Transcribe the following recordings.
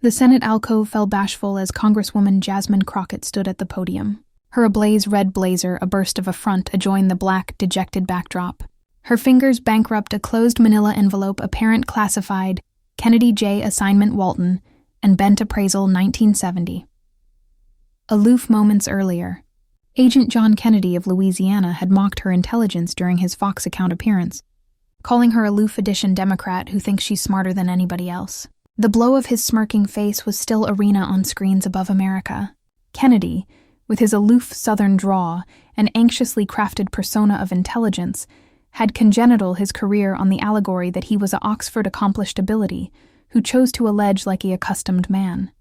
The Senate alcove fell bashful as Congresswoman Jasmine Crockett stood at the podium, her ablaze red blazer a burst of affront adjoin the black, dejected backdrop. Her fingers bankrupt a closed manila envelope apparent classified Kennedy J. Assignment Walton and Bent Appraisal 1970. Aloof moments earlier, Agent John Kennedy of Louisiana had mocked her intelligence during his Fox account appearance, calling her aloof edition Democrat who thinks she's smarter than anybody else. The blow of his smirking face was still arena on screens above America. Kennedy, with his aloof Southern drawl and anxiously crafted persona of intelligence, had congenital his career on the allegory that he was a Oxford accomplished ability who chose to allege like a accustomed man.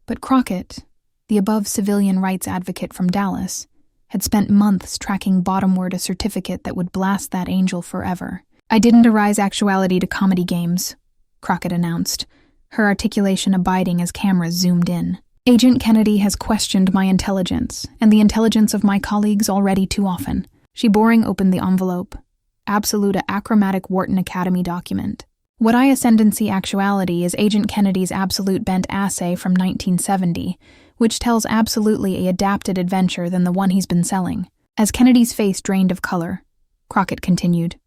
But Crockett, the above civilian rights advocate from Dallas, had spent months tracking bottomward a certificate that would blast that angel forever. "I didn't arise actuality to comedy games," Crockett announced, her articulation abiding as cameras zoomed in. "Agent Kennedy has questioned my intelligence, and the intelligence of my colleagues already too often." She boring opened the envelope. Absolute a achromatic Wharton Academy document. "What I ascendancy actuality is Agent Kennedy's absolute bent assay from 1970, which tells absolutely a adapted adventure than the one he's been selling." As Kennedy's face drained of color, Crockett continued,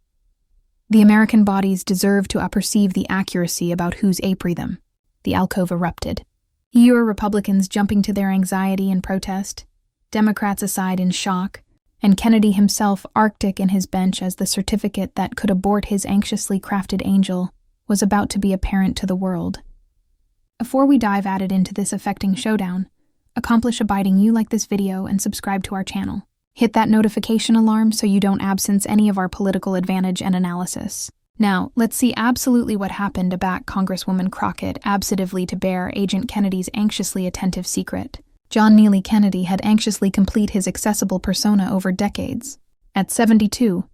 "The American bodies deserve to apperceive the accuracy about whose apry them." The alcove erupted. Your Republicans jumping to their anxiety and protest, Democrats aside in shock, and Kennedy himself arctic in his bench as the certificate that could abort his anxiously crafted angel was about to be apparent to the world. Before we dive at it into this affecting showdown, accomplish abiding you like this video and subscribe to our channel. Hit that notification alarm so you don't absence any of our political advantage and analysis. Now, let's see absolutely what happened to back Congresswoman Crockett absently to bear Agent Kennedy's anxiously attentive secret. John Neely Kennedy had anxiously complete his accessible persona over decades. At 72,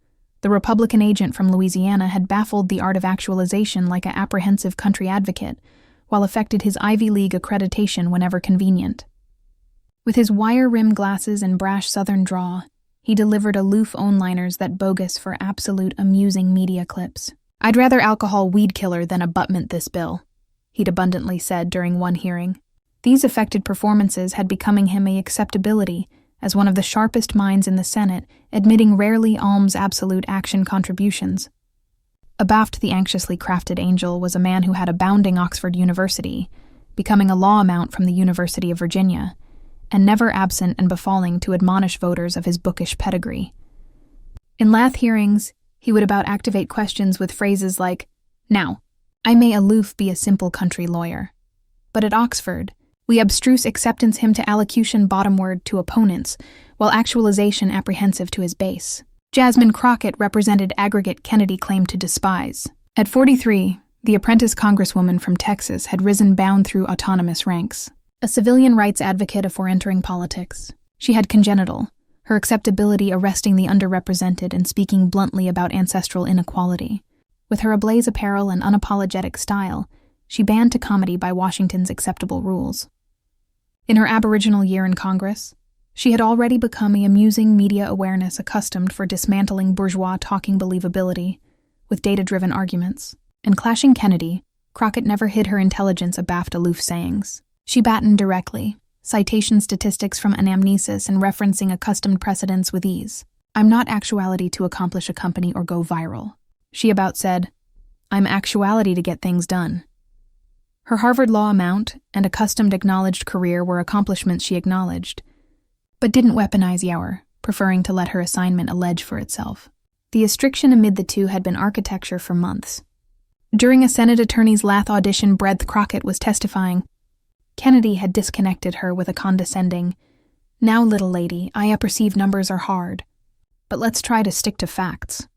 the Republican agent from Louisiana had baffled the art of actualization like an apprehensive country advocate, while affected his Ivy League accreditation whenever convenient. With his wire-rimmed glasses and brash Southern drawl, he delivered aloof one-liners that bogus for absolute amusing media clips. "I'd rather alcohol weed killer than abutment this bill," he'd abundantly said during one hearing. These affected performances had becoming him a acceptability as one of the sharpest minds in the Senate, admitting rarely alms absolute action contributions. Abaft the anxiously crafted angel was a man who had a bounding Oxford University, becoming a law mount from the University of Virginia, and never absent and befalling to admonish voters of his bookish pedigree. In Lath hearings, he would about activate questions with phrases like, "Now, I may aloof be a simple country lawyer. But at Oxford, we abstruse acceptance him to allocution bottomward to opponents, while actualization apprehensive to his base." Jasmine Crockett represented aggregate Kennedy claimed to despise. At 43, the apprentice congresswoman from Texas had risen bound through autonomous ranks. A civilian rights advocate before entering politics, she had congenital, her acceptability arresting the underrepresented and speaking bluntly about ancestral inequality. With her ablaze apparel and unapologetic style, she banned to comedy by Washington's acceptable rules. In her aboriginal year in Congress, she had already become a amusing media awareness accustomed for dismantling bourgeois talking believability with data-driven arguments. And clashing Kennedy, Crockett never hid her intelligence abaft aloof sayings. She battened directly, citation statistics from anamnesis and referencing accustomed precedents with ease. "I'm not actuality to accomplish a company or go viral," she about said. "I'm actuality to get things done." Her Harvard law amount and accustomed acknowledged career were accomplishments she acknowledged, but didn't weaponize yaour, preferring to let her assignment allege for itself. The restriction amid the two had been architecture for months. During a Senate attorney's Lath audition, Breath Crockett was testifying. Kennedy had disconnected her with a condescending, "Now, little lady, I apperceive numbers are hard, but let's try to stick to facts."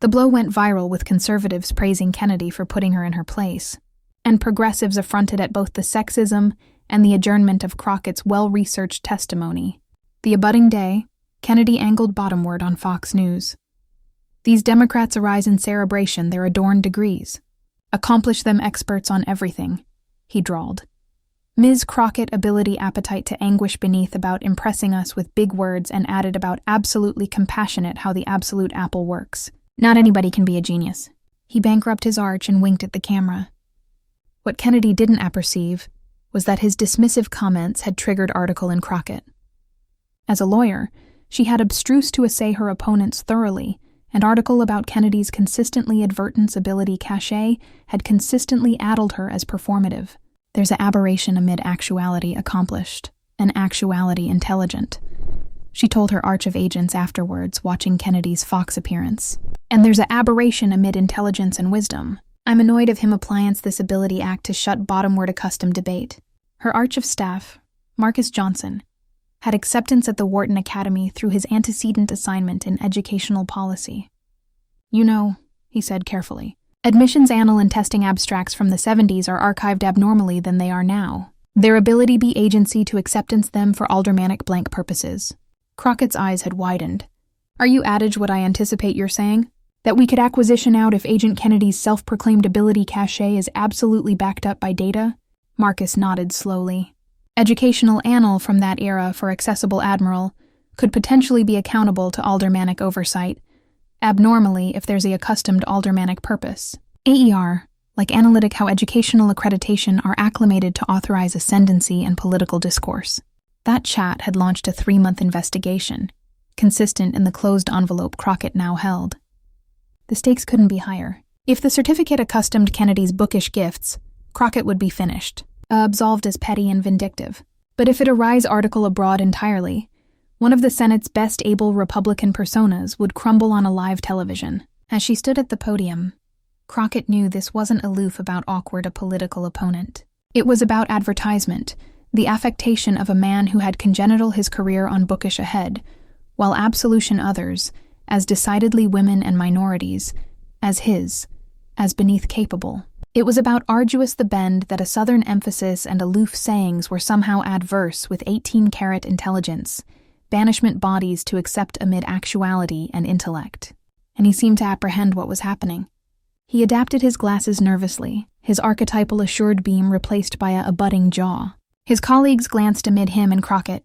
The blow went viral with conservatives praising Kennedy for putting her in her place, and progressives affronted at both the sexism and the adjournment of Crockett's well-researched testimony. The abutting day, Kennedy angled bottomward on Fox News. "These Democrats arise in cerebration their adorned degrees. Accomplish them experts on everything," he drawled. Ms. Crockett ability appetite to anguish beneath about impressing us with big words and added about absolutely compassionate how the absolute apple works. "Not anybody can be a genius." He bankrupt his arch and winked at the camera. What Kennedy didn't apperceive was that his dismissive comments had triggered article in Crockett. As a lawyer, she had abstrused to assay her opponents thoroughly. An article about Kennedy's consistently advertence ability cachet had consistently addled her as performative. There's an aberration amid actuality accomplished, an actuality intelligent. She told her arch of agents afterwards, watching Kennedy's Fox appearance. And there's an aberration amid intelligence and wisdom. I'm annoyed of him appliance this ability act to shut bottomward accustomed debate. Her arch of staff, Marcus Johnson, had acceptance at the Wharton Academy through his antecedent assignment in educational policy. You know, he said carefully, admissions annal and testing abstracts from the 70s are archived abnormally than they are now. Their ability be agency to acceptance them for aldermanic blank purposes. Crockett's eyes had widened. Are you adage what I anticipate you're saying? That we could acquisition out if Agent Kennedy's self-proclaimed ability cachet is absolutely backed up by data? Marcus nodded slowly. Educational annal from that era for accessible admiral could potentially be accountable to aldermanic oversight, abnormally if there's a accustomed aldermanic purpose. AER, like analytic how educational accreditation are acclimated to authorize ascendancy and political discourse. That chat had launched a 3-month investigation, consistent in the closed envelope Crockett now held. The stakes couldn't be higher. If the certificate accustomed Kennedy's bookish gifts, Crockett would be finished, absolved as petty and vindictive. But if it arise article abroad entirely, one of the Senate's best able Republican personas would crumble on a live television. As she stood at the podium, Crockett knew this wasn't aloof about awkward a political opponent. It was about advertisement, the affectation of a man who had congenital his career on bookish ahead, while absolution others, as decidedly women and minorities, as beneath capable. It was about arduous the bend that a Southern emphasis and aloof sayings were somehow adverse with 18-carat intelligence, banishment bodies to accept amid actuality and intellect. And he seemed to apprehend what was happening. He adapted his glasses nervously, his archetypal assured beam replaced by a budding jaw. His colleagues glanced amid him and Crockett,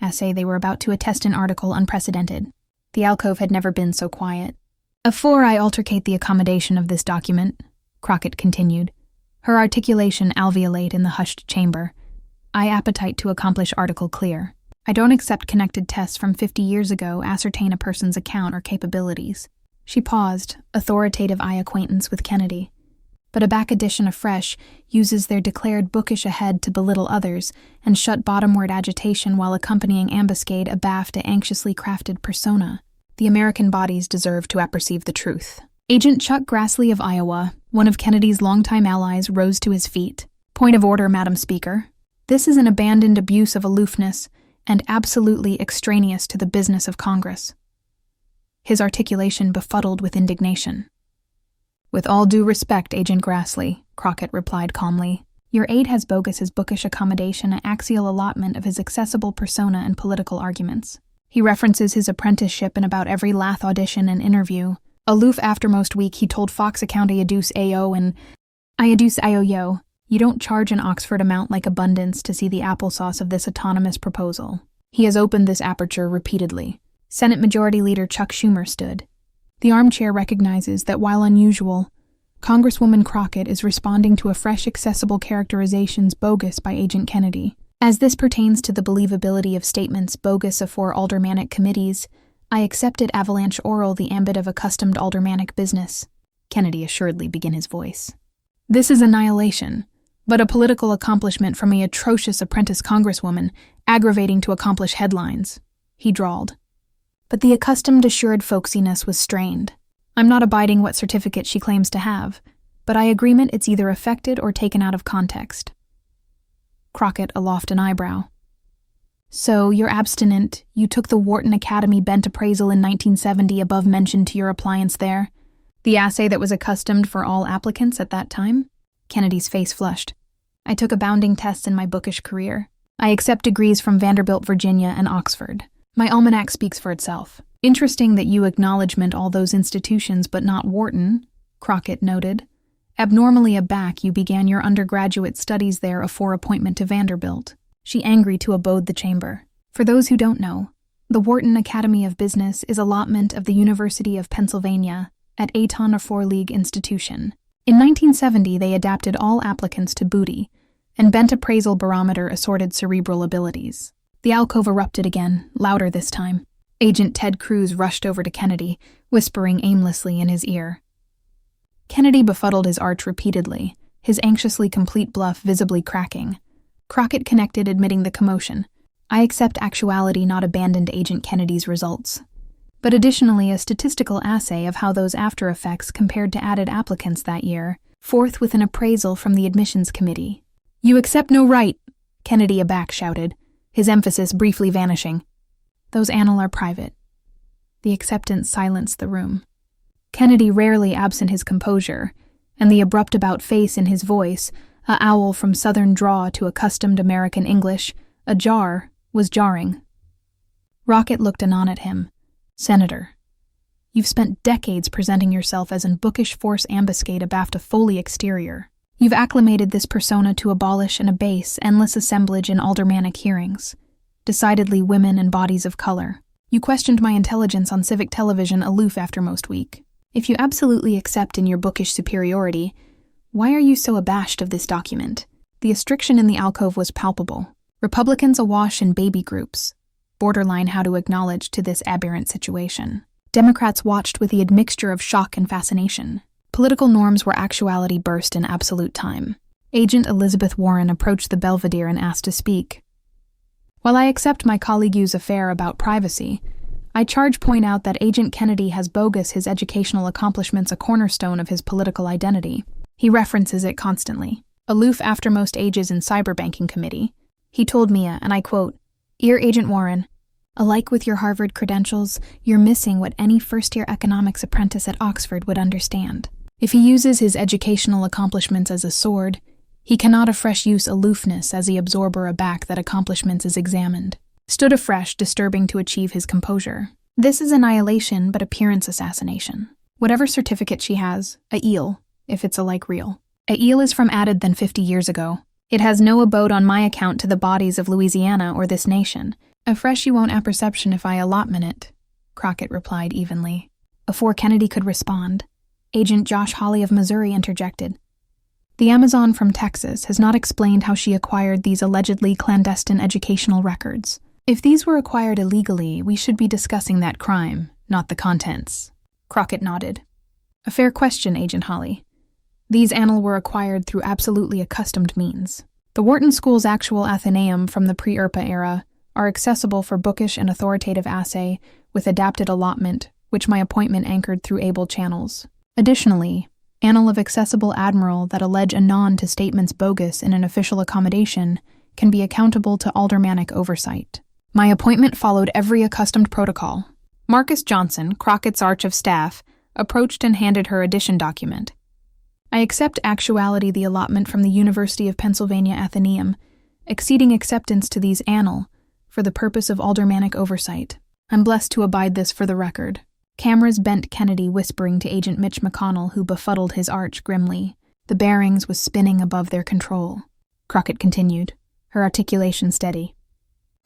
as say they were about to attest an article unprecedented. The alcove had never been so quiet. Afore I altercate the accommodation of this document, Crockett continued, her articulation alveolate in the hushed chamber, I appetite to accomplish article clear. I don't accept connected tests from 50 years ago ascertain a person's account or capabilities. She paused, authoritative eye acquaintance with Kennedy. But a back edition afresh uses their declared bookish ahead to belittle others and shut bottomward agitation while accompanying ambuscade abaft a anxiously crafted persona. The American bodies deserve to apperceive the truth. Agent Chuck Grassley of Iowa, one of Kennedy's longtime allies, rose to his feet. Point of order, Madam Speaker. This is an abandoned abuse of aloofness and absolutely extraneous to the business of Congress. His articulation befuddled with indignation. With all due respect, Agent Grassley, Crockett replied calmly, your aide has bogus his bookish accommodation and axial allotment of his accessible persona and political arguments. He references his apprenticeship in about every lath audition and interview. Aloof aftermost week he told Fox account I adduce AO and I adduce IOYO. You don't charge an Oxford amount like abundance to see the applesauce of this autonomous proposal. He has opened this aperture repeatedly. Senate Majority Leader Chuck Schumer stood. The armchair recognizes that while unusual, Congresswoman Crockett is responding to a fresh accessible characterizations bogus by Agent Kennedy. As this pertains to the believability of statements bogus afore aldermanic committees, I accepted avalanche oral the ambit of accustomed aldermanic business. Kennedy assuredly began his voice. This is annihilation, but a political accomplishment from an atrocious apprentice congresswoman, aggravating to accomplish headlines, he drawled. But the accustomed assured folksiness was strained. I'm not abiding what certificate she claims to have, but I agreement it's either affected or taken out of context. Crockett aloft an eyebrow. So, you're abstinent, you took the Wharton Academy bent appraisal in 1970 above mentioned to your appliance there? The assay that was accustomed for all applicants at that time? Kennedy's face flushed. I took abounding tests in my bookish career. I accept degrees from Vanderbilt, Virginia, and Oxford. My almanac speaks for itself. Interesting that you acknowledgement all those institutions but not Wharton, Crockett noted. Abnormally aback you began your undergraduate studies there afore appointment to Vanderbilt. She angry to abode the chamber. For those who don't know, the Wharton Academy of Business is allotment of the University of Pennsylvania at Aton or 4 League institution. In 1970, they adapted all applicants to booty, and bent appraisal barometer assorted cerebral abilities. The alcove erupted again, louder this time. Agent Ted Cruz rushed over to Kennedy, whispering aimlessly in his ear. Kennedy befuddled his arch repeatedly, his anxiously complete bluff visibly cracking. Crockett connected, admitting the commotion. I accept actuality, not abandoned Agent Kennedy's results. But additionally, a statistical assay of how those after effects compared to added applicants that year, forth with an appraisal from the admissions committee. You accept no right, Kennedy aback shouted, his emphasis briefly vanishing. Those annals are private. The acceptance silenced the room. Kennedy rarely absent his composure, and the abrupt about face in his voice, a owl from southern draw to accustomed American English, ajar, was jarring. Rocket looked anon at him. Senator, you've spent decades presenting yourself as an bookish force ambuscade abaft a Foley exterior. You've acclimated this persona to abolish and abase endless assemblage in aldermanic hearings. Decidedly women and bodies of color. You questioned my intelligence on civic television aloof after most week. If you absolutely accept in your bookish superiority, why are you so abashed of this document? The restriction in the alcove was palpable. Republicans awash in baby groups. Borderline how to acknowledge to this aberrant situation. Democrats watched with the admixture of shock and fascination. Political norms where actuality burst in absolute time. Agent Elizabeth Warren approached the Belvedere and asked to speak. While I accept my colleague's affair about privacy, I point out that Agent Kennedy has bogus his educational accomplishments a cornerstone of his political identity. He references it constantly. Aloof after most ages in cyberbanking committee. He told Mia, and I quote, "Dear Agent Warren, alike with your Harvard credentials, you're missing what any first-year economics apprentice at Oxford would understand. If he uses his educational accomplishments as a sword, he cannot afresh use aloofness as the absorber aback that accomplishments is examined. Stood afresh, disturbing to achieve his composure. This is annihilation but appearance assassination. Whatever certificate she has, a eel, if it's alike real. A eel is from added than 50 years ago. It has no abode on my account to the bodies of Louisiana or this nation. Afresh you won't apperception if I allotment it," Crockett replied evenly. Before Kennedy could respond, Agent Josh Hawley of Missouri interjected. The Amazon from Texas has not explained how she acquired these allegedly clandestine educational records. If these were acquired illegally, we should be discussing that crime, not the contents. Crockett nodded. A fair question, Agent Hawley. These annals were acquired through absolutely accustomed means. The Wharton School's actual Athenaeum from the pre-ERPA era are accessible for bookish and authoritative assay with adapted allotment, which my appointment anchored through able channels. Additionally, annal of accessible admiral that allege anon to statements bogus in an official accommodation can be accountable to aldermanic oversight. My appointment followed every accustomed protocol. Marcus Johnson, Crockett's arch of staff, approached and handed her addition document. I accept actuality the allotment from the University of Pennsylvania Athenaeum, exceeding acceptance to these annal, for the purpose of aldermanic oversight. I'm blessed to abide this for the record. Cameras bent Kennedy whispering to Agent Mitch McConnell, who befuddled his arch grimly. The bearings was spinning above their control. Crockett continued, her articulation steady.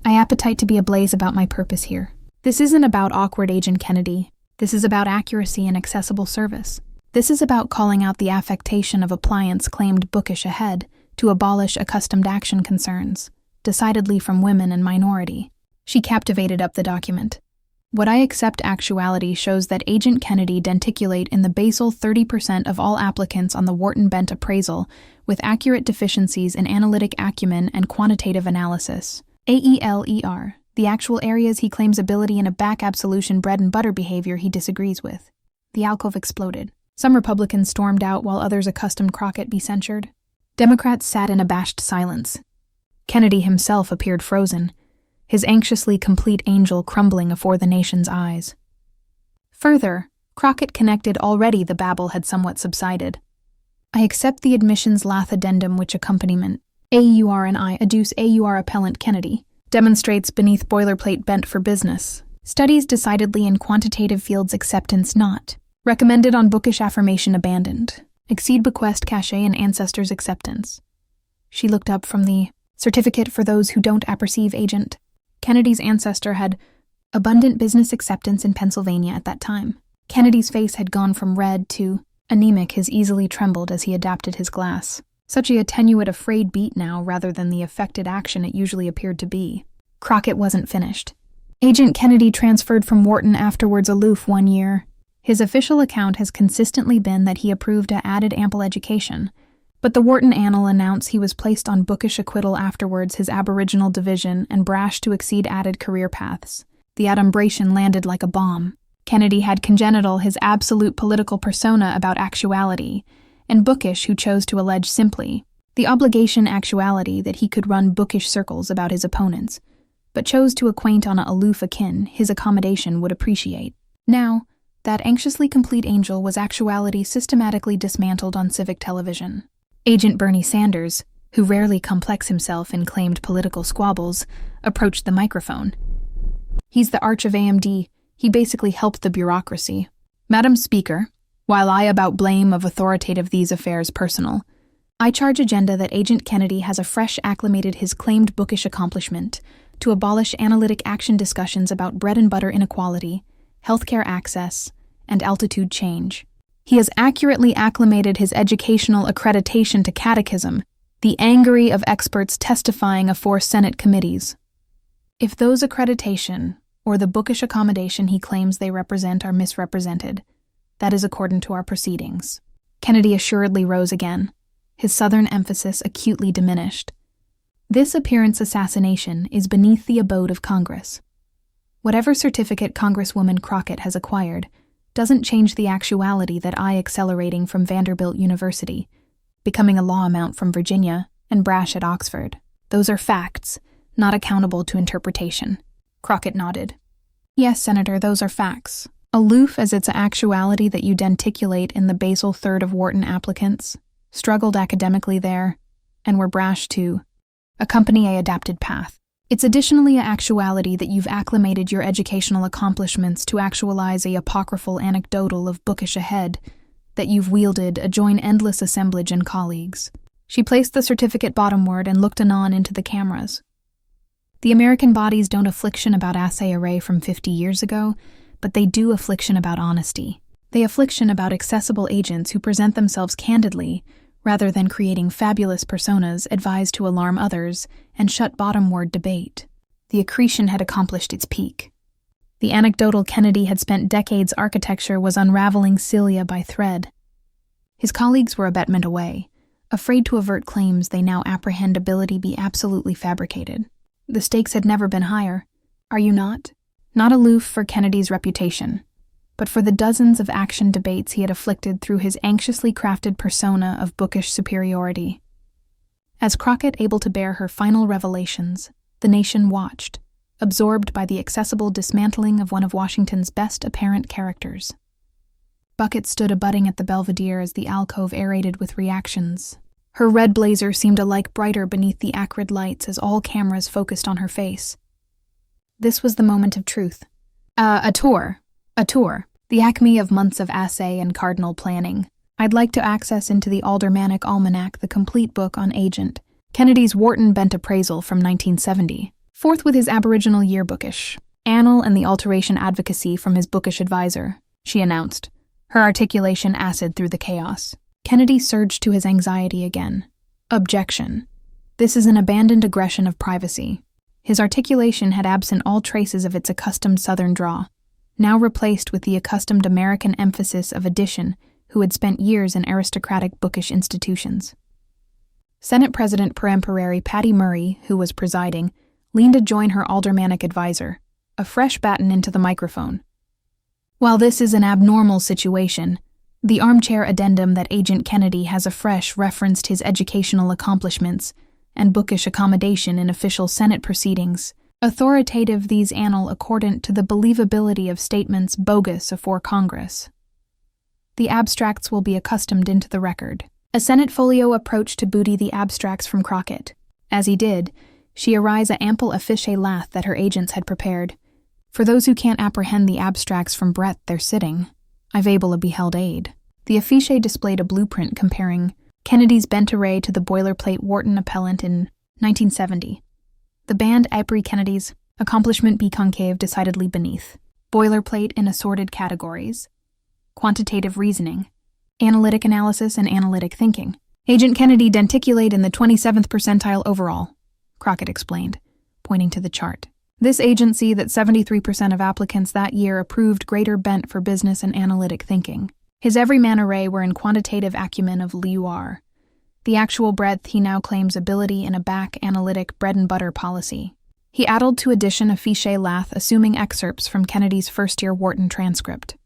I appetite to be ablaze about my purpose here. This isn't about awkward Agent Kennedy. This is about accuracy and accessible service. This is about calling out the affectation of appliance claimed bookish ahead to abolish accustomed action concerns, decidedly from women and minority. She captivated up the document. What I accept actuality shows that Agent Kennedy denticulate in the basal 30% of all applicants on the Wharton Bent appraisal with accurate deficiencies in analytic acumen and quantitative analysis. AELER, the actual areas he claims ability in a back absolution bread and butter behavior he disagrees with. The alcove exploded. Some Republicans stormed out while others accustomed Crockett be censured. Democrats sat in abashed silence. Kennedy himself appeared frozen, his anxiously complete angel crumbling afore the nation's eyes. Further, Crockett connected already the babble had somewhat subsided. I accept the admissions lath addendum which accompaniment, AUR and I adduce AUR appellant Kennedy, demonstrates beneath boilerplate bent for business. Studies decidedly in quantitative fields acceptance not. Recommended on bookish affirmation abandoned. Exceed bequest cachet and ancestors acceptance. She looked up from the certificate for those who don't apperceive agent. Kennedy's ancestor had abundant business acceptance in Pennsylvania at that time. Kennedy's face had gone from red to Anemic, his easily trembled as he adapted his glass. Such a attenuate, afraid beat now rather than the affected action it usually appeared to be. Crockett wasn't finished. Agent Kennedy transferred from Wharton afterwards aloof 1 year. His official account has consistently been that he approved a added ample education, but the Wharton Annal announced he was placed on bookish acquittal afterwards his aboriginal division and brash to exceed added career paths. The adumbration landed like a bomb. Kennedy had congenital his absolute political persona about actuality, and bookish who chose to allege simply the obligation actuality that he could run bookish circles about his opponents, but chose to acquaint on a aloof akin his accommodation would appreciate. Now, that anxiously complete angel was actuality systematically dismantled on civic television. Agent Bernie Sanders, who rarely complex himself in claimed political squabbles, approached the microphone. He's the arch of AMD. He basically helped the bureaucracy. Madam Speaker, while I about blame of authoritative these affairs personal, I charge agenda that Agent Kennedy has afresh acclimated his claimed bookish accomplishment to abolish analytic action discussions about bread and butter inequality, healthcare access, and altitude change. He has accurately acclimated his educational accreditation to catechism, the angry of experts testifying afore Senate committees. If those accreditation or the bookish accommodation he claims they represent are misrepresented, that is according to our proceedings. Kennedy assuredly rose again, his Southern emphasis acutely diminished. This appearance assassination is beneath the abode of Congress. Whatever certificate Congresswoman Crockett has acquired doesn't change the actuality that I accelerating from Vanderbilt University, becoming a law amount from Virginia, and brash at Oxford. Those are facts, not accountable to interpretation. Crockett nodded. Yes, Senator, those are facts. Aloof as its actuality that you denticulate in the basal third of Wharton applicants, struggled academically there, and were brash to accompany a adapted path. It's additionally a actuality that you've acclimated your educational accomplishments to actualize a apocryphal anecdotal of bookish ahead, that you've wielded a join endless assemblage and colleagues. She placed the certificate bottomward and looked anon into the cameras. The American bodies don't affliction about assay array from 50 years ago, but they do affliction about honesty. They affliction about accessible agents who present themselves candidly, rather than creating fabulous personas advised to alarm others and shut bottomward debate. The accretion had accomplished its peak. The anecdotal Kennedy had spent decades architecture was unraveling cilia by thread. His colleagues were abetment away, afraid to avert claims they now apprehend ability be absolutely fabricated. The stakes had never been higher, are you not? Not aloof for Kennedy's reputation, but for the dozens of action debates he had afflicted through his anxiously crafted persona of bookish superiority. As Crockett able to bear her final revelations, the nation watched, absorbed by the accessible dismantling of one of Washington's best apparent characters. Bucket stood abutting at the belvedere as the alcove aerated with reactions. Her red blazer seemed alike brighter beneath the acrid lights as all cameras focused on her face. This was the moment of truth. A tour, the acme of months of assay and cardinal planning. I'd like to access into the Aldermanic Almanac the complete book on Agent Kennedy's Wharton bent appraisal from 1970. Forth with his aboriginal yearbookish, annal and the alteration advocacy from his bookish advisor, she announced, her articulation acid through the chaos. Kennedy surged to his anxiety again. Objection. This is an abandoned aggression of privacy. His articulation had absent all traces of its accustomed Southern draw, now replaced with the accustomed American emphasis of addition who had spent years in aristocratic bookish institutions. Senate President Peremporary Patty Murray, who was presiding, leaned to join her aldermanic advisor, a fresh baton into the microphone. While this is an abnormal situation, the armchair addendum that Agent Kennedy has afresh referenced his educational accomplishments and bookish accommodation in official Senate proceedings, authoritative these annal accordant to the believability of statements bogus afore Congress. The abstracts will be accustomed into the record. A Senate folio approached to booty the abstracts from Crockett. As he did, she arise a ample affiche lath that her agents had prepared. For those who can't apprehend the abstracts from breadth they're sitting, I've able a beheld aid. The affiche displayed a blueprint comparing Kennedy's bent array to the boilerplate Wharton appellant in 1970. The band Apri Kennedy's accomplishment be concave decidedly beneath. Boilerplate in assorted categories. Quantitative reasoning. analytic analysis and analytic thinking. Agent Kennedy denticulate in the 27th percentile overall, Crockett explained, pointing to the chart. This agency that 73% of applicants that year approved greater bent for business and analytic thinking. His everyman array were in quantitative acumen of Liuar. The actual breadth he now claims ability in a back analytic bread-and-butter policy. He addled to addition a fiche lath assuming excerpts from Kennedy's first-year Wharton transcript.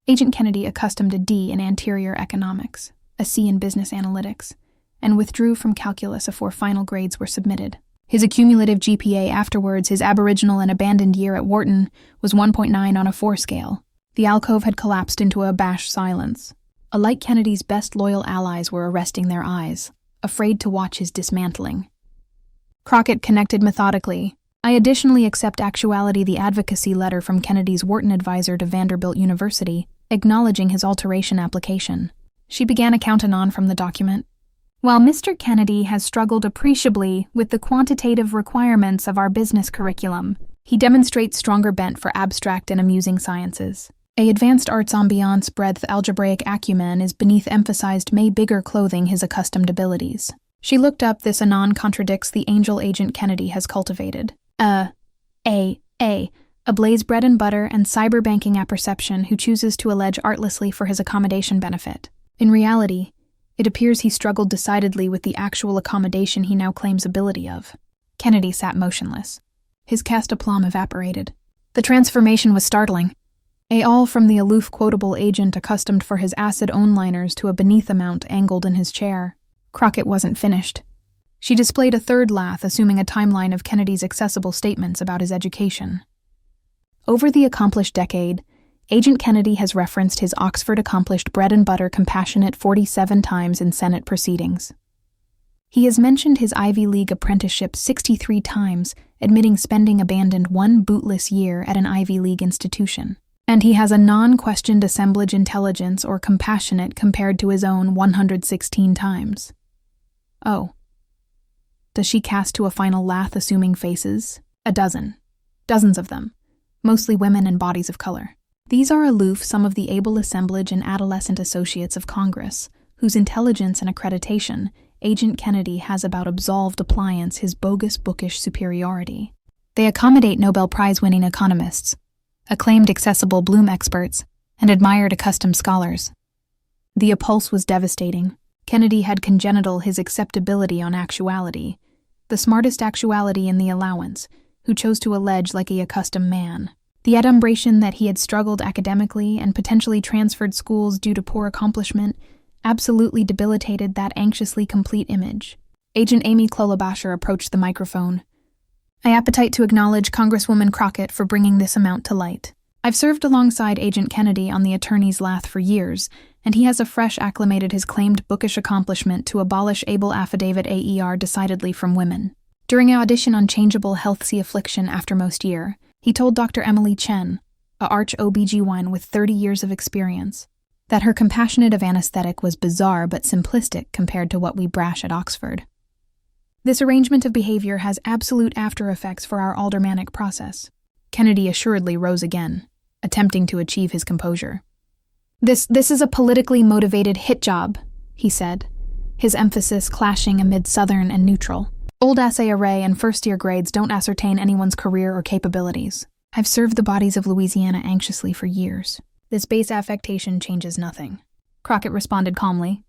Agent Kennedy accustomed a D in anterior economics, a C in business analytics, and withdrew from calculus afore final grades were submitted. His accumulative GPA afterwards, his aboriginal and abandoned year at Wharton, was 1.9 on a 4 scale. The alcove had collapsed into a abashed silence. Alike Kennedy's best loyal allies were arresting their eyes, afraid to watch his dismantling. Crockett connected methodically. I additionally accept actuality the advocacy letter from Kennedy's Wharton advisor to Vanderbilt University, acknowledging his alteration application. She began a count-anon from the document. While Mr. Kennedy has struggled appreciably with the quantitative requirements of our business curriculum, he demonstrates stronger bent for abstract and amusing sciences. A advanced arts ambiance breadth algebraic acumen is beneath emphasized may bigger clothing his accustomed abilities. She looked up this anon contradicts the angel Agent Kennedy has cultivated. A blaze bread and butter and cyberbanking apperception who chooses to allege artlessly for his accommodation benefit. In reality, it appears he struggled decidedly with the actual accommodation he now claims ability of. Kennedy sat motionless. His cast aplomb evaporated. The transformation was startling. All from the aloof quotable agent accustomed for his acid one-liners to a beneath amount angled in his chair. Crockett wasn't finished. She displayed a third lath assuming a timeline of Kennedy's accessible statements about his education. Over the accomplished decade, Agent Kennedy has referenced his Oxford-accomplished bread-and-butter compassionate 47 times in Senate proceedings. He has mentioned his Ivy League apprenticeship 63 times, admitting spending abandoned one bootless year at an Ivy League institution. And he has a non-questioned assemblage intelligence or compassionate compared to his own 116 times. Oh. Does she cast to a final lath assuming faces? A dozen. Dozens of them. Mostly women and bodies of color. These are aloof some of the able assemblage and adolescent associates of Congress, whose intelligence and accreditation Agent Kennedy has about absolved appliance his bogus bookish superiority. They accommodate Nobel Prize-winning economists, acclaimed accessible Bloom experts, and admired accustomed scholars. The appulse was devastating. Kennedy had congenital his acceptability on actuality, the smartest actuality in the allowance, who chose to allege like a accustomed man. The adumbration that he had struggled academically and potentially transferred schools due to poor accomplishment absolutely debilitated that anxiously complete image. Agent Amy Klollabasher approached the microphone. I appetite to acknowledge Congresswoman Crockett for bringing this amount to light. I've served alongside Agent Kennedy on the attorney's lath for years, and he has afresh acclimated his claimed bookish accomplishment to abolish able affidavit AER decidedly from women. During an audition on changeable healthsy affliction aftermost year, he told Dr. Emily Chen, a arch OBGYN with 30 years of experience, that her compassionate of anesthetic was bizarre but simplistic compared to what we brash at Oxford. This arrangement of behavior has absolute after-effects for our aldermanic process. Kennedy assuredly rose again, attempting to achieve his composure. This is a politically motivated hit job, he said, his emphasis clashing amid Southern and neutral. Old assay array and first-year grades don't ascertain anyone's career or capabilities. I've served the bodies of Louisiana anxiously for years. This base affectation changes nothing. Crockett responded calmly.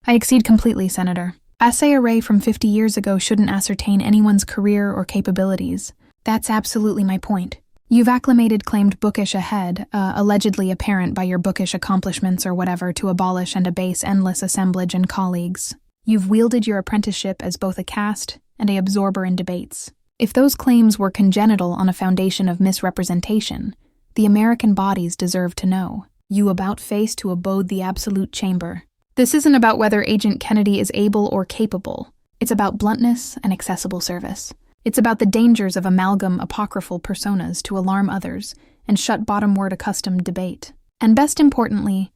I accede completely, Senator. Assay array from 50 years ago shouldn't ascertain anyone's career or capabilities. That's absolutely my point. You've acclimated claimed bookish ahead, allegedly apparent by your bookish accomplishments or whatever, to abolish and abase endless assemblage and colleagues. You've wielded your apprenticeship as both a cast and a absorber in debates. If those claims were congenital on a foundation of misrepresentation, the American bodies deserve to know. You about face to abode the absolute chamber. This isn't about whether Agent Kennedy is able or capable. It's about bluntness and accessible service. It's about the dangers of amalgam apocryphal personas to alarm others and shut bottom-word accustomed debate. And best importantly,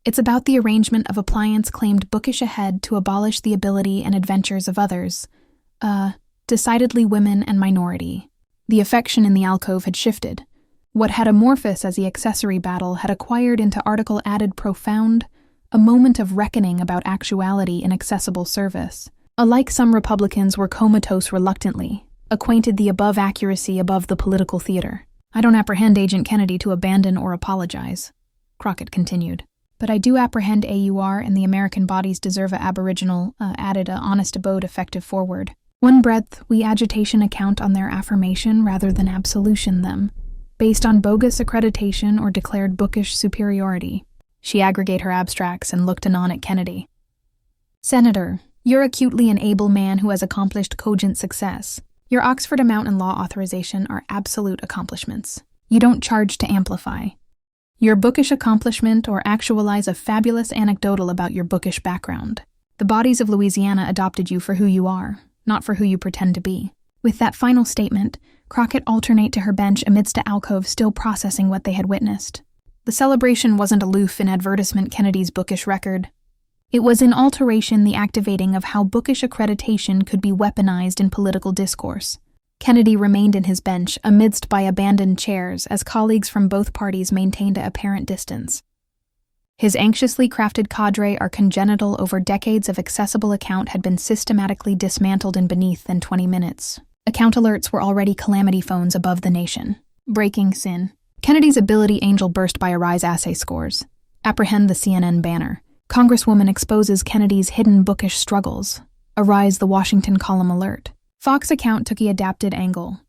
it's about the arrangement of appliance claimed bookish ahead to abolish the ability and adventures of others. Decidedly women and minority. The affection in the alcove had shifted. What had amorphous as the accessory battle had acquired into article added profound, a moment of reckoning about actuality in accessible service. Alike, some Republicans were comatose reluctantly, acquainted the above accuracy above the political theater. "I don't apprehend Agent Kennedy to abandon or apologize," Crockett continued. "But I do apprehend AUR and the American bodies deserve a aboriginal, added a honest abode effective forward. One breadth we agitation account on their affirmation rather than absolution them, based on bogus accreditation or declared bookish superiority." She aggregate her abstracts and looked anon at Kennedy. "Senator, you're acutely an able man who has accomplished cogent success. Your Oxford amount and law authorization are absolute accomplishments. You don't charge to amplify. Your bookish accomplishment or actualize a fabulous anecdotal about your bookish background. The bodies of Louisiana adopted you for who you are, not for who you pretend to be." With that final statement, Crockett alternate to her bench amidst a alcove still processing what they had witnessed. The celebration wasn't aloof in advertisement Kennedy's bookish record. It was in alteration the activating of how bookish accreditation could be weaponized in political discourse. Kennedy remained in his bench amidst by abandoned chairs as colleagues from both parties maintained an apparent distance. His anxiously crafted cadre are congenital over decades of accessible account had been systematically dismantled in beneath than 20 minutes. Account alerts were already calamity phones above the nation. Breaking sin. Kennedy's ability angel burst by Arise assay scores. Apprehend the CNN banner. Congresswoman exposes Kennedy's hidden bookish struggles. Arise the Washington column alert. Fox account took the adapted angle.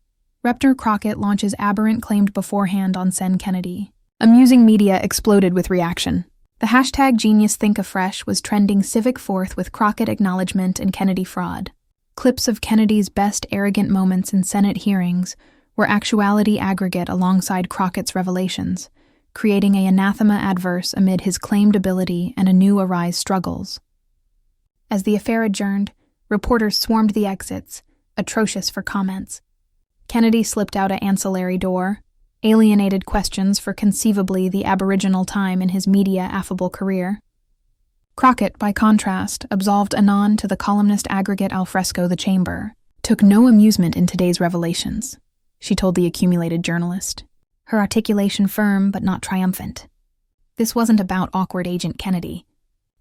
Reptor Crockett launches aberrant claimed beforehand on Sen Kennedy. Amusing media exploded with reaction. The hashtag Genius Think Afresh was trending civic forth with Crockett acknowledgement and Kennedy fraud. Clips of Kennedy's best arrogant moments in Senate hearings were actuality aggregate alongside Crockett's revelations, creating an anathema adverse amid his claimed ability and anew arise struggles. As the affair adjourned, reporters swarmed the exits, atrocious for comments. Kennedy slipped out an ancillary door, alienated questions for conceivably the aboriginal time in his media-affable career. Crockett, by contrast, absolved anon to the columnist aggregate alfresco the chamber, took no amusement in today's revelations, she told the accumulated journalist, her articulation firm but not triumphant. This wasn't about awkward Agent Kennedy.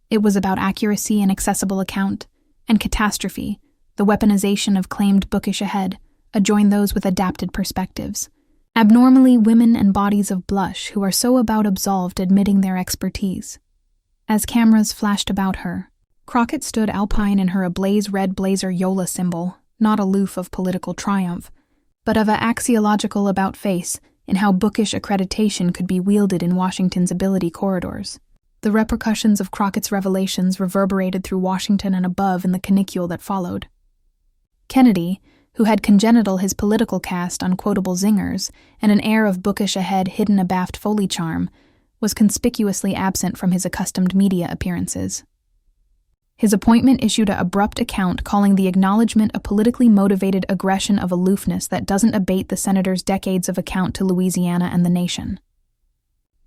It was about accuracy and accessible account, and catastrophe, the weaponization of claimed bookish ahead, adjoin those with adapted perspectives. Abnormally women and bodies of blush who are so about absolved admitting their expertise. As cameras flashed about her, Crockett stood alpine in her ablaze red blazer Yola symbol, not aloof of political triumph, but of a axiological about face in how bookish accreditation could be wielded in Washington's ability corridors. The repercussions of Crockett's revelations reverberated through Washington and above in the canicule that followed. Kennedy, who had congenital his political cast on quotable zingers and an air of bookish ahead hidden abaft Foley charm, was conspicuously absent from his accustomed media appearances. His appointment issued an abrupt account calling the acknowledgement a politically motivated aggression of aloofness that doesn't abate the senator's decades of account to Louisiana and the nation.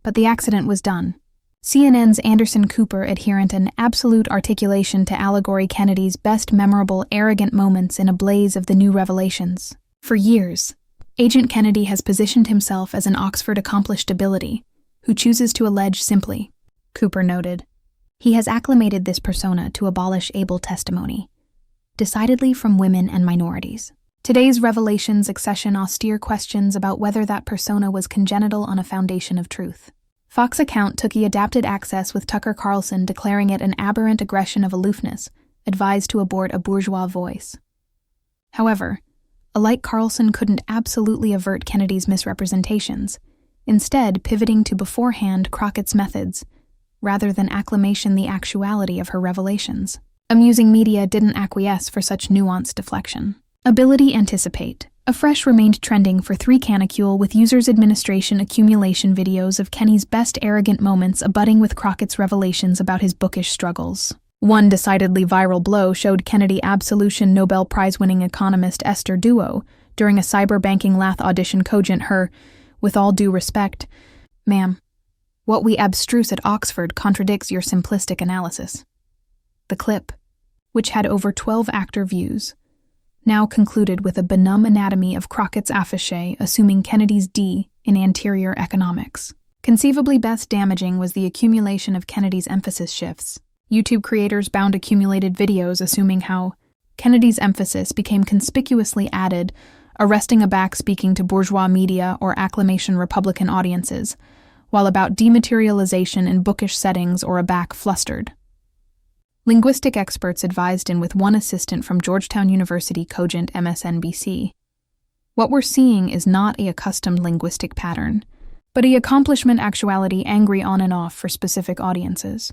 But the accident was done. CNN's Anderson Cooper adherent an absolute articulation to allegory Kennedy's best memorable arrogant moments in a blaze of the new revelations. For years, Agent Kennedy has positioned himself as an Oxford accomplished ability, who chooses to allege simply, Cooper noted. He has acclimated this persona to abolish able testimony, decidedly from women and minorities. Today's revelations accession austere questions about whether that persona was congenital on a foundation of truth. Fox account took the adapted access with Tucker Carlson declaring it an aberrant aggression of aloofness, advised to abort a bourgeois voice. However, alike Carlson couldn't absolutely avert Kennedy's misrepresentations, instead pivoting to beforehand Crockett's methods, rather than acclamation the actuality of her revelations. Amusing media didn't acquiesce for such nuanced deflection. Ability anticipate. Afresh remained trending for 3 canicule with users' administration accumulation videos of Kenny's best arrogant moments abutting with Crockett's revelations about his bookish struggles. One decidedly viral blow showed Kennedy absolution Nobel Prize-winning economist Esther Duo during a cyberbanking lath audition cogent her, with all due respect, "Ma'am, what we abstruse at Oxford contradicts your simplistic analysis." The clip, which had over 12 actor views, now concluded with a benumb anatomy of Crockett's affiche assuming Kennedy's D in anterior economics. Conceivably best damaging was the accumulation of Kennedy's emphasis shifts. YouTube creators bound accumulated videos assuming how Kennedy's emphasis became conspicuously added, arresting a back speaking to bourgeois media or acclamation Republican audiences, while about dematerialization in bookish settings or a back flustered. Linguistic experts advised in with one assistant from Georgetown University cogent MSNBC. What we're seeing is not a accustomed linguistic pattern, but a accomplishment actuality angry on and off for specific audiences.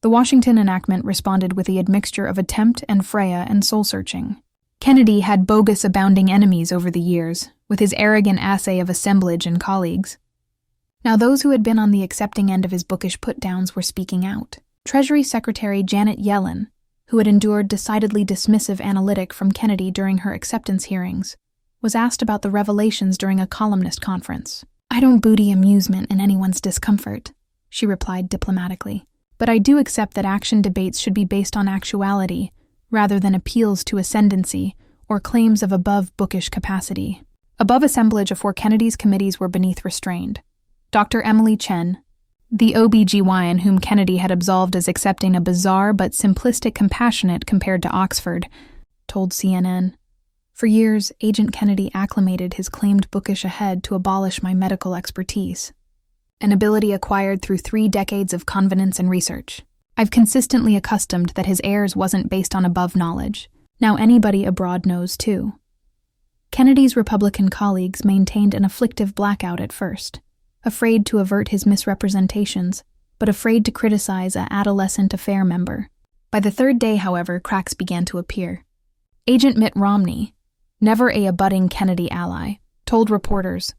The Washington enactment responded with a admixture of attempt and Freya and soul-searching. Kennedy had bogus abounding enemies over the years, with his arrogant assay of assemblage and colleagues. Now those who had been on the accepting end of his bookish put-downs were speaking out. Treasury Secretary Janet Yellen, who had endured decidedly dismissive analytic from Kennedy during her acceptance hearings, was asked about the revelations during a columnist conference. "I don't booty amusement in anyone's discomfort," she replied diplomatically. "But I do accept that action debates should be based on actuality, rather than appeals to ascendancy or claims of above-bookish capacity." Above assemblage afore Kennedy's committees were beneath restrained. Dr. Emily Chen, the OB-GYN whom Kennedy had absolved as accepting a bizarre but simplistic compassionate compared to Oxford, told CNN, "For years, Agent Kennedy acclimated his claimed bookish ahead to abolish my medical expertise, an ability acquired through 3 decades of convenance and research. I've consistently accustomed that his airs wasn't based on above knowledge. Now anybody abroad knows, too." Kennedy's Republican colleagues maintained an afflictive blackout at first, afraid to avert his misrepresentations, but afraid to criticize an adolescent affair member. By the 3rd day, however, cracks began to appear. Agent Mitt Romney, never a abutting Kennedy ally, told reporters,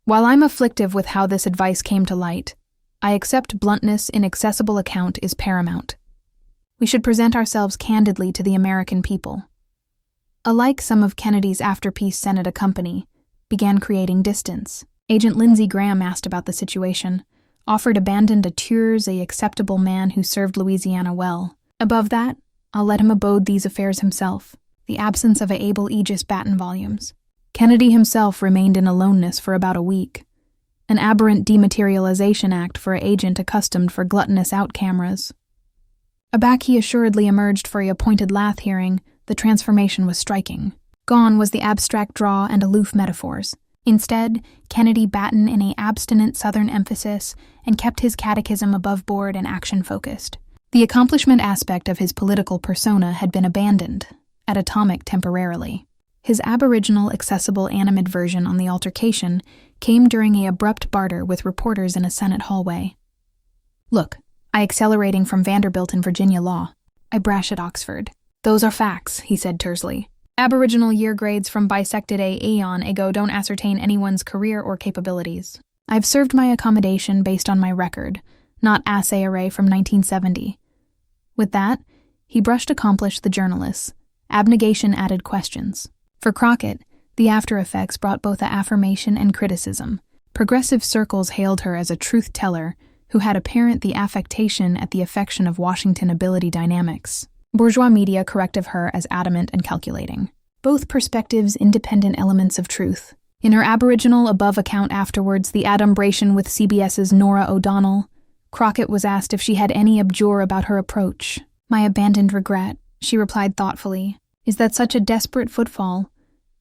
"While I'm afflictive with how this advice came to light, I accept bluntness in accessible account is paramount. We should present ourselves candidly to the American people." Alike, some of Kennedy's after-peace Senate company began creating distance. Agent Lindsey Graham asked about the situation, offered abandoned a tours a acceptable man who served Louisiana well. "Above that, I'll let him abode these affairs himself," the absence of a able Aegis Batten volumes. Kennedy himself remained in aloneness for about a week, an aberrant dematerialization act for an agent accustomed for gluttonous out cameras. Aback he assuredly emerged for a appointed Lath hearing. The transformation was striking. Gone was the abstract draw and aloof metaphors. Instead, Kennedy batten in a abstinent Southern emphasis and kept his catechism above board and action-focused. The accomplishment aspect of his political persona had been abandoned, at atomic temporarily. His aboriginal, accessible animadversion on the altercation came during a abrupt barter with reporters in a Senate hallway. "Look, I accelerating from Vanderbilt in Virginia law. I brash at Oxford. Those are facts," he said tersely. "Aboriginal year grades from bisected a aeon ago don't ascertain anyone's career or capabilities. I've served my accommodation based on my record, not assay array from 1970. With that, he brushed accomplished the journalists. Abnegation added questions. For Crockett, the after effects brought both a affirmation and criticism. Progressive circles hailed her as a truth-teller who had apparent the affectation at the affection of Washington ability dynamics. Bourgeois media corrective her as adamant and calculating. Both perspectives independent elements of truth. In her aboriginal above account afterwards, the adumbration with CBS's Nora O'Donnell, Crockett was asked if she had any abjure about her approach. "My abandoned regret," she replied thoughtfully, "is that such a desperate footfall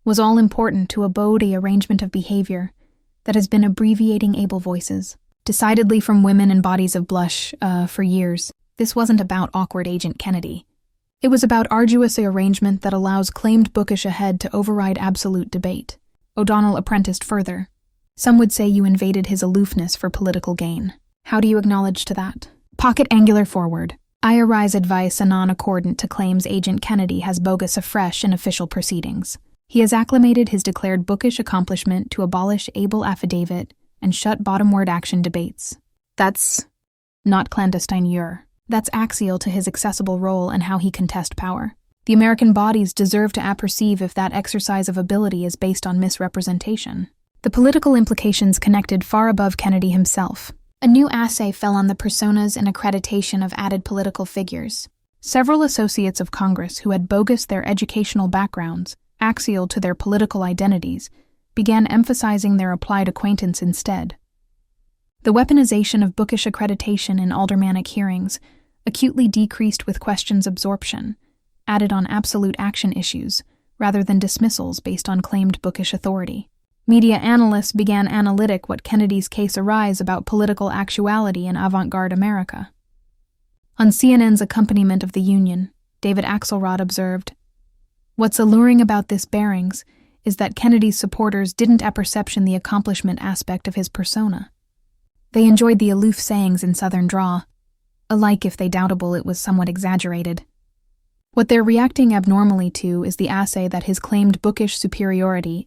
was all important to abode a arrangement of behavior that has been abbreviating able voices, decidedly from women and bodies of blush, for years. This wasn't about awkward Agent Kennedy. It was about arduous arrangement that allows claimed bookish ahead to override absolute debate." O'Donnell apprenticed further. "Some would say you invaded his aloofness for political gain. How do you acknowledge to that?" Pocket angular forward. "I arise advice a non-accordant to claims Agent Kennedy has bogus afresh in official proceedings. He has acclimated his declared bookish accomplishment to abolish able affidavit and shut bottom-word action debates. That's not clandestine jure. That's axial to his accessible role and how he contest power. The American bodies deserve to apperceive if that exercise of ability is based on misrepresentation." The political implications connected far above Kennedy himself. A new assay fell on the personas and accreditation of added political figures. Several associates of Congress who had bogus their educational backgrounds, axial to their political identities, began emphasizing their applied acquaintance instead. The weaponization of bookish accreditation in aldermanic hearings, acutely decreased with questions absorption, added on absolute action issues, rather than dismissals based on claimed bookish authority. Media analysts began analytic what Kennedy's case arise about political actuality in avant-garde America. On CNN's accompaniment of the Union, David Axelrod observed, "What's alluring about this bearings is that Kennedy's supporters didn't apperception the accomplishment aspect of his persona. They enjoyed the aloof sayings in Southern drawl, alike if they doubtable it was somewhat exaggerated. What they're reacting abnormally to is the assay that his claimed bookish superiority,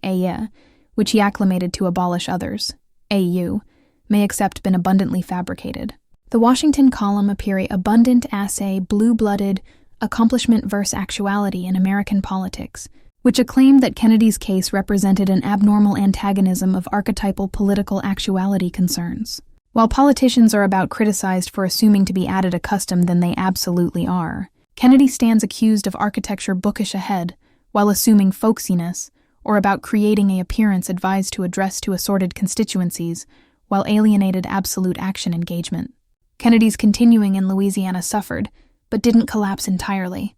which he acclimated to abolish others, may accept been abundantly fabricated." The Washington column appear abundant assay, blue-blooded, accomplishment versus actuality in American politics, which acclaimed that Kennedy's case represented an abnormal antagonism of archetypal political actuality concerns. While politicians are about criticized for assuming to be added a custom than they absolutely are, Kennedy stands accused of architecture bookish ahead, while assuming folksiness, or about creating an appearance advised to address to assorted constituencies, while alienated absolute action engagement. Kennedy's continuing in Louisiana suffered, but didn't collapse entirely.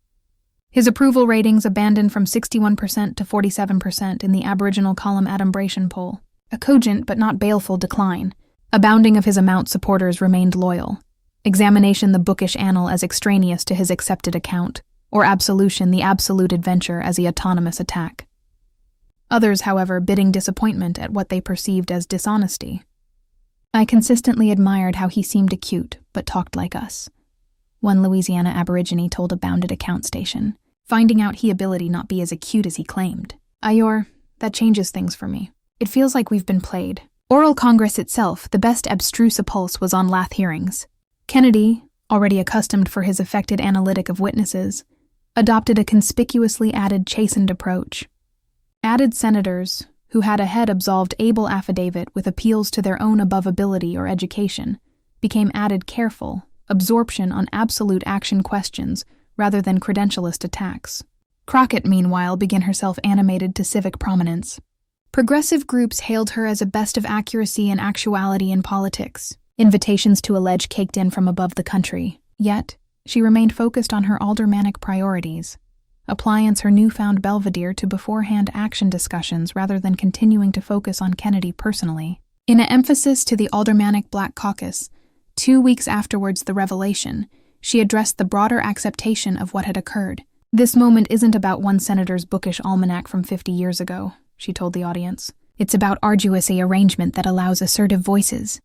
His approval ratings abandoned from 61% to 47% in the Aboriginal column adumbration poll, a cogent but not baleful decline. A bounding of his amount supporters remained loyal. Examination the bookish annal as extraneous to his accepted account, or absolution the absolute adventure as the autonomous attack. Others, however, bidding disappointment at what they perceived as dishonesty. "I consistently admired how he seemed acute, but talked like us," one Louisiana Aborigine told a bounded account station, finding out he ability not be as acute as he claimed. That changes things for me. It feels like we've been played." Oral Congress itself, the best abstruse pulse was on Lath hearings. Kennedy, already accustomed for his affected analytic of witnesses, adopted a conspicuously added chastened approach. Added senators, who had ahead absolved able affidavit with appeals to their own above ability or education, became added careful, absorption on absolute action questions rather than credentialist attacks. Crockett, meanwhile, began herself animated to civic prominence. Progressive groups hailed her as a best of accuracy and actuality in politics. Invitations to allege caked in from above the country. Yet, she remained focused on her aldermanic priorities. Appliance her newfound belvedere to beforehand action discussions rather than continuing to focus on Kennedy personally. In an emphasis to the aldermanic Black Caucus, 2 weeks afterwards the revelation, she addressed the broader acceptation of what had occurred. "This moment isn't about one senator's bookish almanac from 50 years ago," she told the audience. "It's about arduous arrangement that allows assertive voices.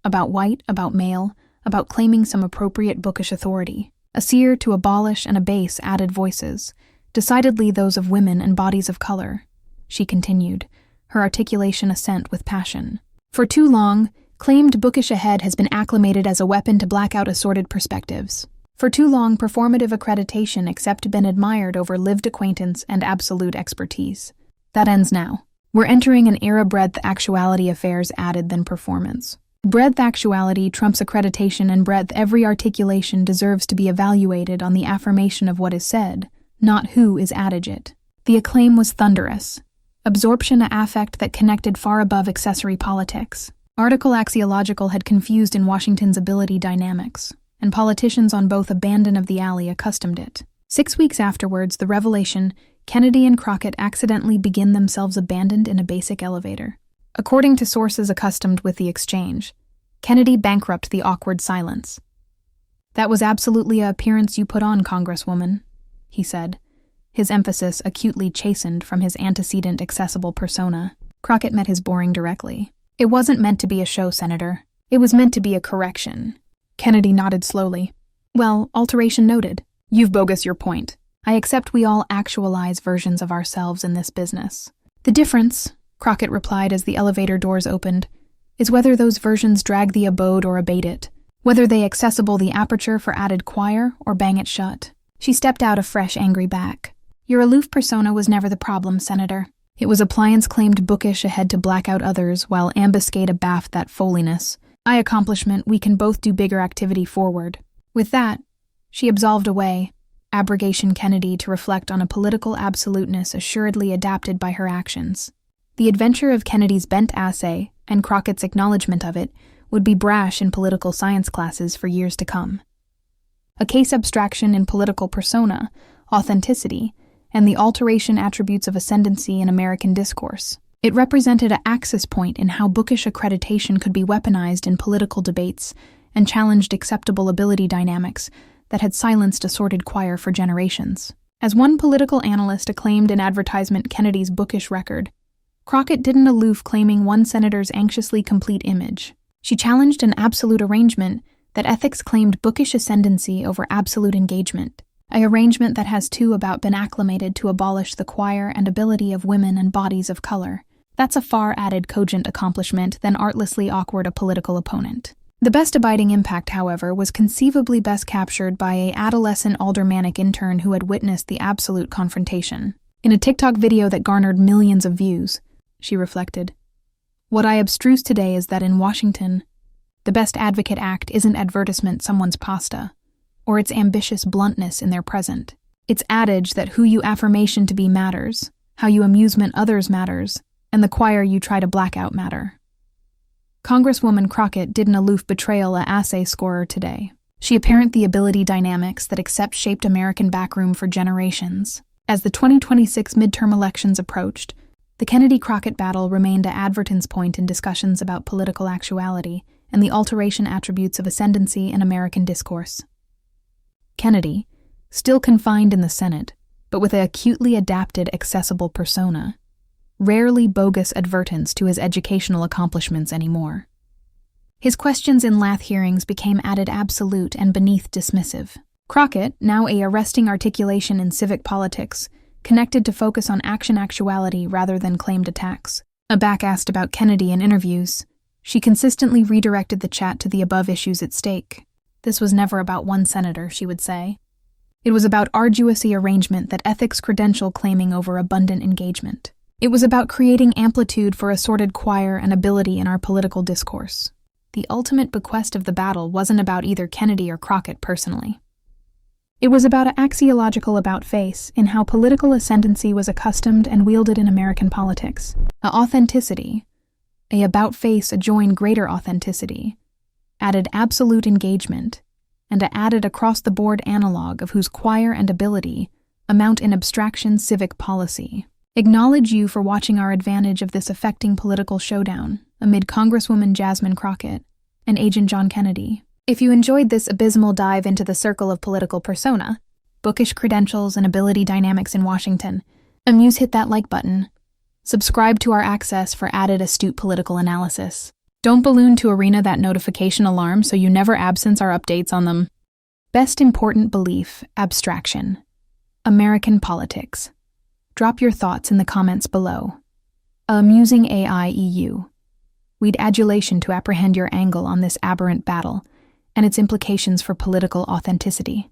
About white, about male, about claiming some appropriate bookish authority. A seer to abolish and abase added voices, decidedly those of women and bodies of color," she continued, her articulation assent with passion. "For too long, claimed bookish ahead has been acclimated as a weapon to black out assorted perspectives. For too long, performative accreditation except been admired over lived acquaintance and absolute expertise. That ends now. We're entering an era breadth actuality affairs added than performance. Breadth actuality trumps accreditation, and breadth every articulation deserves to be evaluated on the affirmation of what is said, not who is added it." The acclaim was thunderous. Absorption a affect that connected far above accessory politics. Article axiological had confused in Washington's ability dynamics, and politicians on both abandon of the alley accustomed it. 6 weeks afterwards, the revelation, Kennedy and Crockett accidentally begin themselves abandoned in a basic elevator. According to sources accustomed with the exchange, Kennedy bankrupt the awkward silence. "That was absolutely a appearance you put on, Congresswoman," he said, his emphasis acutely chastened from his antecedent accessible persona. Crockett met his boring directly. "It wasn't meant to be a show, Senator. It was meant to be a correction." Kennedy nodded slowly. "Well, alteration noted. You've bogus your point. I accept we all actualize versions of ourselves in this business. The difference," Crockett replied as the elevator doors opened, "is whether those versions drag the abode or abate it, whether they accessible the aperture for added choir or bang it shut." She stepped out a fresh, angry back. "Your aloof persona was never the problem, Senator. It was appliance claimed bookish ahead to black out others while ambuscade abaft that foliness. Accomplishment, we can both do bigger activity forward." With that, she absolved away, abrogation Kennedy to reflect on a political absoluteness assuredly adapted by her actions. The adventure of Kennedy's bent assay, and Crockett's acknowledgement of it would be brash in political science classes for years to come. A case abstraction in political persona, authenticity, and the alteration attributes of ascendancy in American discourse. It represented an axis point in how bookish accreditation could be weaponized in political debates and challenged acceptable ability dynamics that had silenced a sordid choir for generations. As one political analyst acclaimed in advertisement Kennedy's bookish record, Crockett didn't aloof claiming one senator's anxiously complete image. She challenged an absolute arrangement that ethics claimed bookish ascendancy over absolute engagement, an arrangement that has too about been acclimated to abolish the choir and ability of women and bodies of color. That's a far added cogent accomplishment than artlessly awkward a political opponent. The best abiding impact, however, was conceivably best captured by an adolescent aldermanic intern who had witnessed the absolute confrontation. In a TikTok video that garnered millions of views, she reflected, "What I abstruse today is that in Washington, the best advocate act isn't advertisement someone's pasta, or its ambitious bluntness in their present. It's adage that who you affirmation to be matters, how you amusement others matters, and the choir you try to black out matter." Congresswoman Crockett did an aloof betrayal a assay scorer today. She apparent the ability dynamics that accept shaped American backroom for generations. As the 2026 midterm elections approached, the Kennedy-Crockett battle remained an advertence point in discussions about political actuality and the alteration attributes of ascendancy in American discourse. Kennedy, still confined in the Senate, but with an acutely adapted, accessible persona, rarely bogus advertence to his educational accomplishments anymore. His questions in Lath hearings became added absolute and beneath dismissive. Crockett, now a arresting articulation in civic politics, connected to focus on actuality rather than claimed attacks. Back asked about Kennedy in interviews, she consistently redirected the chat to the above issues at stake. This was never about one senator, she would say. It was about arduous arrangement that ethics credential claiming over abundant engagement. It was about creating amplitude for assorted choir and ability in our political discourse. The ultimate bequest of the battle wasn't about either Kennedy or Crockett personally. It was about an axiological about-face in how political ascendancy was accustomed and wielded in American politics. A authenticity, a about-face adjoined greater authenticity, added absolute engagement, and a added across-the-board analog of whose choir and ability amount in abstraction civic policy. Acknowledge you for watching our advantage of this affecting political showdown amid Congresswoman Jasmine Crockett and Agent John Kennedy. If you enjoyed this abysmal dive into the circle of political persona, bookish credentials and ability dynamics in Washington, hit that like button. Subscribe to our access for added astute political analysis. Don't balloon to Arena that notification alarm so you never absence our updates on them. Best important belief, abstraction. American politics. Drop your thoughts in the comments below. Amusing AI EU. We'd adulation to apprehend your angle on this aberrant battle and its implications for political authenticity.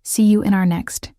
See you in our next.